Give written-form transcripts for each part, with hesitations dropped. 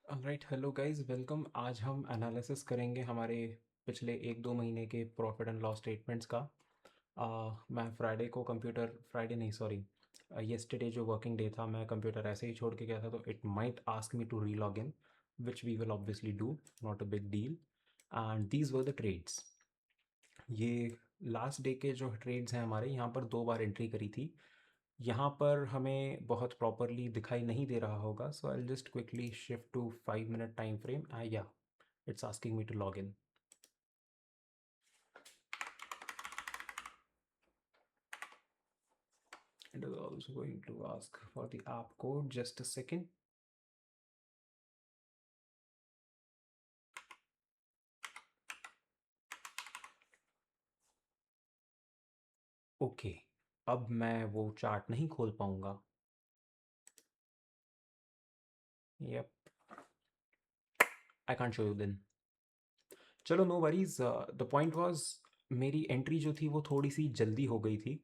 Alright, hello guys, welcome. आज हम analysis करेंगे हमारे पिछले 1-2 महीने के प्रॉफिट एंड लॉस स्टेटमेंट्स का। मैं फ्राइडे को कंप्यूटर, फ्राइडे नहीं सॉरी, येस्टरडे जो वर्किंग डे था, मैं कंप्यूटर ऐसे ही छोड़ के गया था, तो it might ask me to re log in, which we will obviously do, not a big deal. And these were the trades. ये लास्ट डे के जो ट्रेड्स हैं हमारे, यहाँ पर 2 बार एंट्री करी थी। यहाँ पर हमें बहुत प्रॉपरली दिखाई नहीं दे रहा होगा, so I just quickly shift to 5 minute time frame. या it's asking me to log in. It is also going to ask for the app code. Just a second. Okay, अब मैं वो चार्ट नहीं खोल पाऊंगा। Yup, I can't show you then. चलो, no worries. The point was, मेरी entry जो थी वो थोड़ी सी जल्दी हो गई थी।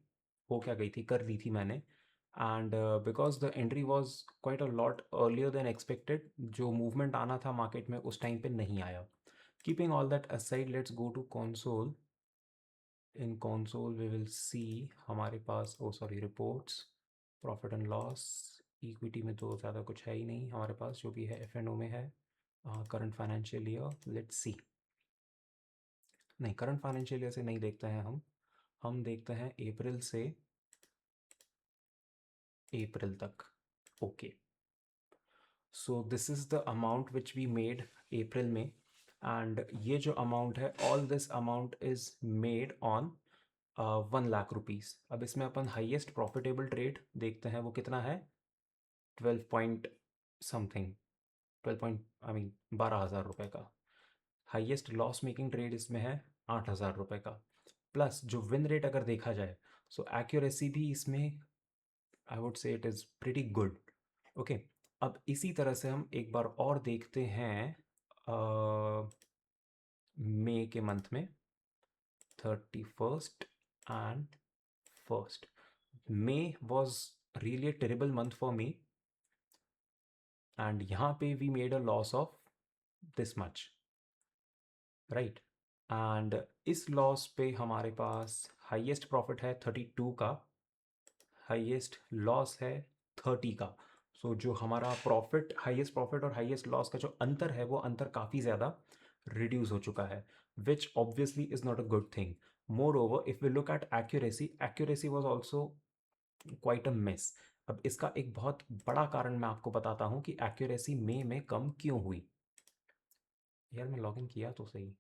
हो क्या गई थी, कर दी थी मैंने। And because the entry was quite a lot earlier than expected, जो मूवमेंट आना था मार्केट में उस टाइम पे नहीं आया। Keeping all that aside, let's go to console. In console we will see हमारे पास, oh sorry, reports, profit and loss. Equity में तो ज़्यादा कुछ है ही नहीं हमारे पास, जो भी है एफ एंड ओ में है। Current financial year, let's see. नहीं, करंट फाइनेंशियल ईयर से नहीं देखते हैं हम देखते हैं अप्रैल से अप्रैल तक। Okay, so this is the amount which we made April में। एंड ये जो अमाउंट है, all this amount is made on 1 lakh rupees. अब इसमें अपन हाईएस्ट प्रॉफिटेबल ट्रेड देखते हैं, वो कितना है? 12 point something, 12 point I mean 12,000 रुपये का। हाईएस्ट लॉस मेकिंग ट्रेड इसमें है 8,000 रुपये का। प्लस जो विन रेट अगर देखा जाए, सो एक्यूरेसी भी इसमें, I would say it is pretty good. Okay, अब इसी तरह से हम एक बार और देखते हैं मई के मंथ में, 31st and 1st। May was really a terrible month for me, and यहाँ पे we made a loss of this much, right? And इस लॉस पे हमारे पास हाईएस्ट प्रॉफिट है 32 का, हाईएस्ट लॉस है 30 का। सो जो हमारा प्रॉफिट, हाईएस्ट प्रॉफिट और हाईएस्ट लॉस का जो अंतर है, वो अंतर काफ़ी ज़्यादा रिड्यूस हो चुका है, which obviously is not a good thing. Moreover, if we look at accuracy, accuracy was also quite a miss. अब इसका एक बहुत बड़ा कारण मैं आपको बताता हूँ कि एक्यूरेसी मई में कम क्यों हुई। यार, मैं लॉगिन किया तो सही।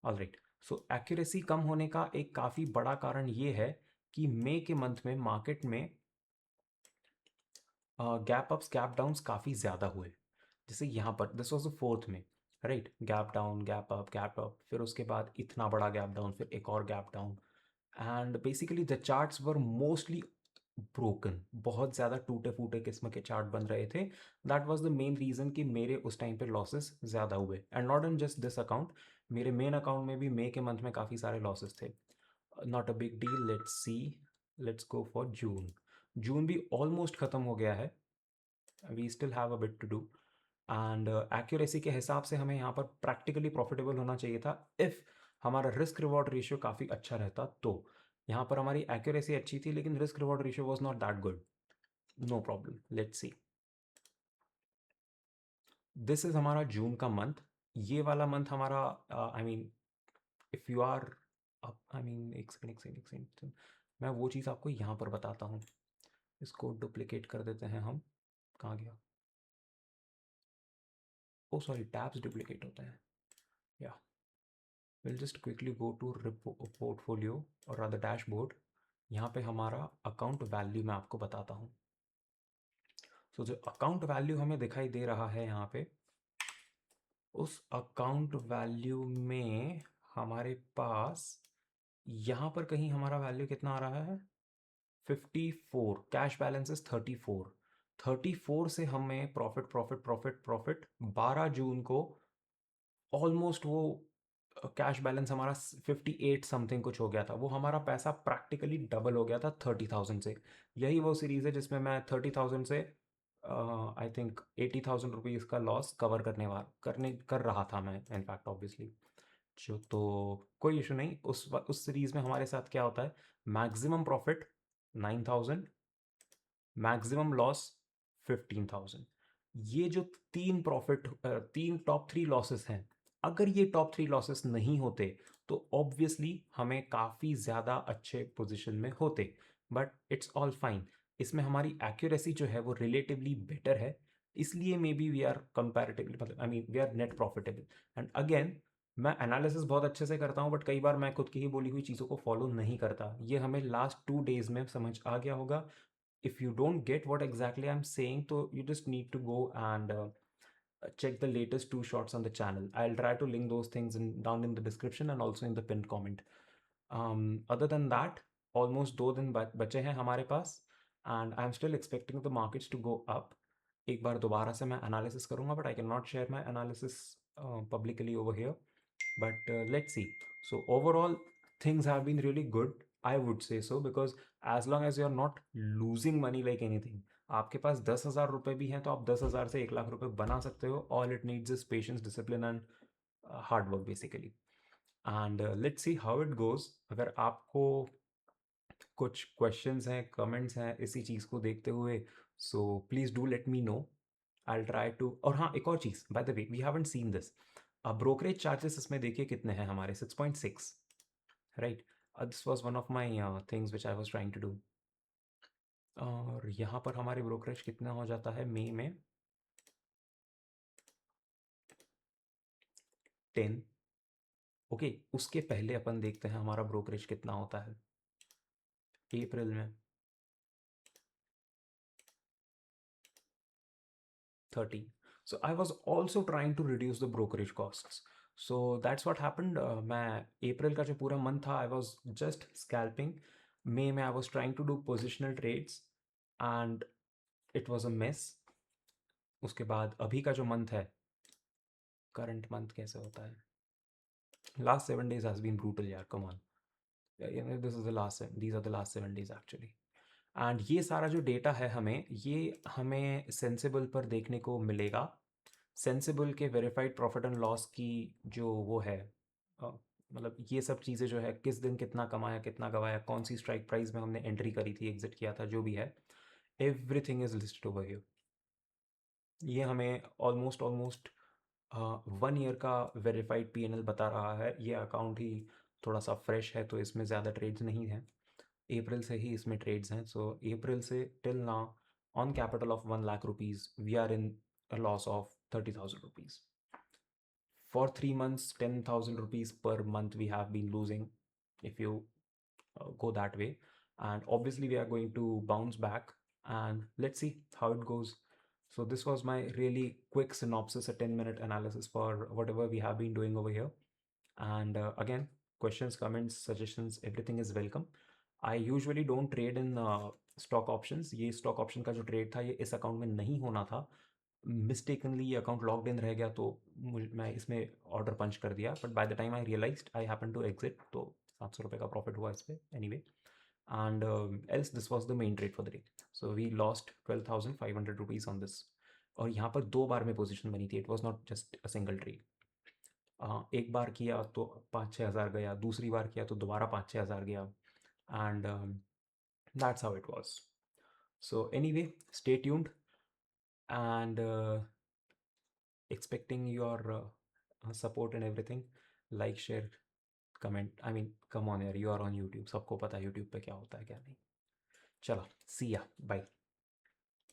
ऑलराइट, सो एक्यूरेसी कम होने का एक काफ़ी बड़ा कारण ये है कि मई के मंथ में मार्केट में गैप अप्स गैप डाउन्स काफ़ी ज़्यादा हुए। जैसे यहाँ पर दिस वॉज द फोर्थ में, right? Gap down, gap up, फिर उसके बाद इतना बड़ा गैप डाउन, फिर एक और gap down. And basically the charts were mostly broken, बहुत ज़्यादा टूटे फूटे किस्म के चार्ट बन रहे थे। That was the main reason कि मेरे उस टाइम पे लॉसेस ज़्यादा हुए, and not in just this account, मेरे मेन अकाउंट में भी मई के मंथ में काफ़ी सारे लॉसेस थे। Not a big deal, let's see, let's go for June. June भी ऑलमोस्ट ख़त्म हो गया है, we still have a bit to do. And accuracy के हिसाब से हमें यहाँ पर प्रैक्टिकली प्रॉफिटेबल होना चाहिए था, इफ़ हमारा रिस्क रिवॉर्ड रेशियो काफ़ी अच्छा रहता तो। यहाँ पर हमारी एक्यूरेसी अच्छी थी, लेकिन risk reward ratio was not that good. No problem, let's see. This is हमारा जून का मंथ। ये वाला मंथ हमारा, I mean, if you are, I mean, एक सेकंड, मैं वो चीज़ आपको यहाँ पर बताता हूँ। इसको डुप्लीकेट कर देते हैं हम। कहाँ गया? ओ सॉरी, टैब्स डुप्लीकेट होते हैं। या will just quickly go to portfolio और अदर डैशबोर्ड। यहाँ पे हमारा अकाउंट वैल्यू मैं आपको बताता हूँ। सो जो अकाउंट वैल्यू हमें दिखाई दे रहा है यहाँ पे, उस अकाउंट वैल्यू में हमारे पास यहाँ पर कहीं हमारा वैल्यू कितना आ रहा है? 54। Cash balance is 34। 34 से हमें प्रॉफिट प्रॉफिट प्रॉफिट प्रॉफिट 12 जून को ऑलमोस्ट वो कैश बैलेंस हमारा 58 समथिंग कुछ हो गया था। वो हमारा पैसा प्रैक्टिकली डबल हो गया था 30,000 से। यही वो सीरीज़ है जिसमें मैं 30,000 से आई थिंक 80,000 रुपीज़ का लॉस कवर कर रहा था मैं, इनफैक्ट ऑब्वियसली। जो तो कोई इशू नहीं, उस सीरीज़ में हमारे साथ क्या होता है, मैक्सिमम प्रॉफिट 9,000, मैक्सिमम लॉस 15,000। ये जो तीन टॉप थ्री लॉसेस हैं, अगर ये टॉप थ्री लॉसेस नहीं होते तो ऑब्वियसली हमें काफ़ी ज़्यादा अच्छे पोजीशन में होते, बट इट्स ऑल फाइन। इसमें हमारी एक्यूरेसी जो है वो रिलेटिवली बेटर है, इसलिए maybe we are comparatively, मतलब I mean we are net profitable. And again, मैं एनालिसिस बहुत अच्छे से करता हूँ, बट कई बार मैं खुद की ही बोली हुई चीज़ों को फॉलो नहीं करता। ये हमें लास्ट 2 days में समझ आ गया होगा। If you don't get what exactly I'm saying, so you just need to go and check the latest 2 shots on the channel. I'll try to link those things down in the description and also in the pinned comment. Other than that, almost 2 दिन बचे हैं हमारे पास, and I'm still expecting the markets to go up. एक बार दोबारा से मैं analysis करूँगा, but I cannot share my analysis publicly over here. But let's see. So overall, things have been really good. I would say so, because as long as you're not losing money like anything, आपके पास 10,000 रुपये भी हैं तो आप 10,000 से 1 लाख रुपए बना सकते हो. All it needs is patience, discipline and hard work basically. And let's see how it goes. अगर आपको कुछ क्वेश्चंस हैं, कमेंट्स हैं इसी चीज़ को देखते हुए, so please do let me know. I try to. और हाँ, एक और चीज़, by the way, we haven't seen this. Brokerage charges इसमें देखिए कितने हैं हमारे, 6.6, right. This was one of my things which I was trying to do. और यहाँ पर हमारे ब्रोकरेज कितना हो जाता है मई में, 10. ओके, उसके पहले अपन देखते हैं हमारा ब्रोकरेज कितना होता है अप्रैल में, 30. So I was also trying to reduce the brokerage costs. So that's what happened. मैं अप्रैल का जो पूरा मंथ था, I was just scalping. मई में I was trying to do positional trades and it was a mess. उसके बाद अभी का जो मंथ है, करंट मंथ कैसे होता है, last 7 days has been brutal यार, come on. This is the last these are the last 7 days actually. And ये सारा जो डेटा है ये हमें सेंसिबल पर देखने को मिलेगा. सेंसिबल के वेरीफाइड प्रॉफिट एंड लॉस की जो वो है, मतलब ये सब चीज़ें जो है, किस दिन कितना कमाया, कितना गवाया, कौन सी स्ट्राइक प्राइस में हमने एंट्री करी थी, एग्जिट किया था, जो भी है, everything is listed over here. ये हमें ऑलमोस्ट ऑलमोस्ट 1 ईयर का वेरीफाइड पीएनएल बता रहा है. ये अकाउंट ही थोड़ा सा फ्रेश है तो इसमें ज़्यादा ट्रेड्स नहीं हैं, अप्रैल से ही इसमें ट्रेड्स हैं. सो अप्रैल से till now, on capital of 1 lakh rupees, we are in a loss of 30,000 rupees. For 3 months, 10,000 rupees per month we have been losing, if you go that way. And obviously we are going to bounce back, and let's see how it goes. So this was my really quick synopsis, a 10-minute analysis for whatever we have been doing over here. And again, questions, comments, suggestions, everything is welcome. I usually don't trade in stock options. ये stock option का जो trade था, ये इस account में नहीं होना था. मिस्टेकनली ये अकाउंट लॉक्ड इन रह गया, तो मैं इसमें ऑर्डर पंच कर दिया, but by the time I realised I happen to exit, तो 700 रुपये का प्रॉफिट हुआ इस पर anyway. And else this was the main trade for the day. So we lost 12,500 rupees on this. और यहाँ पर 2 बार में पोजीशन बनी थी, it was not just a single trade. एक बार किया तो 5-6 हज़ार गया, दूसरी बार किया तो दोबारा 5-6 हज़ार गया, and that's how it was. So anyway, stay tuned, and expecting your support and everything. Like, share, comment. I mean, come on यार, you are on YouTube, सबको पता है YouTube पे क्या होता है क्या नहीं. चलो, see ya, bye.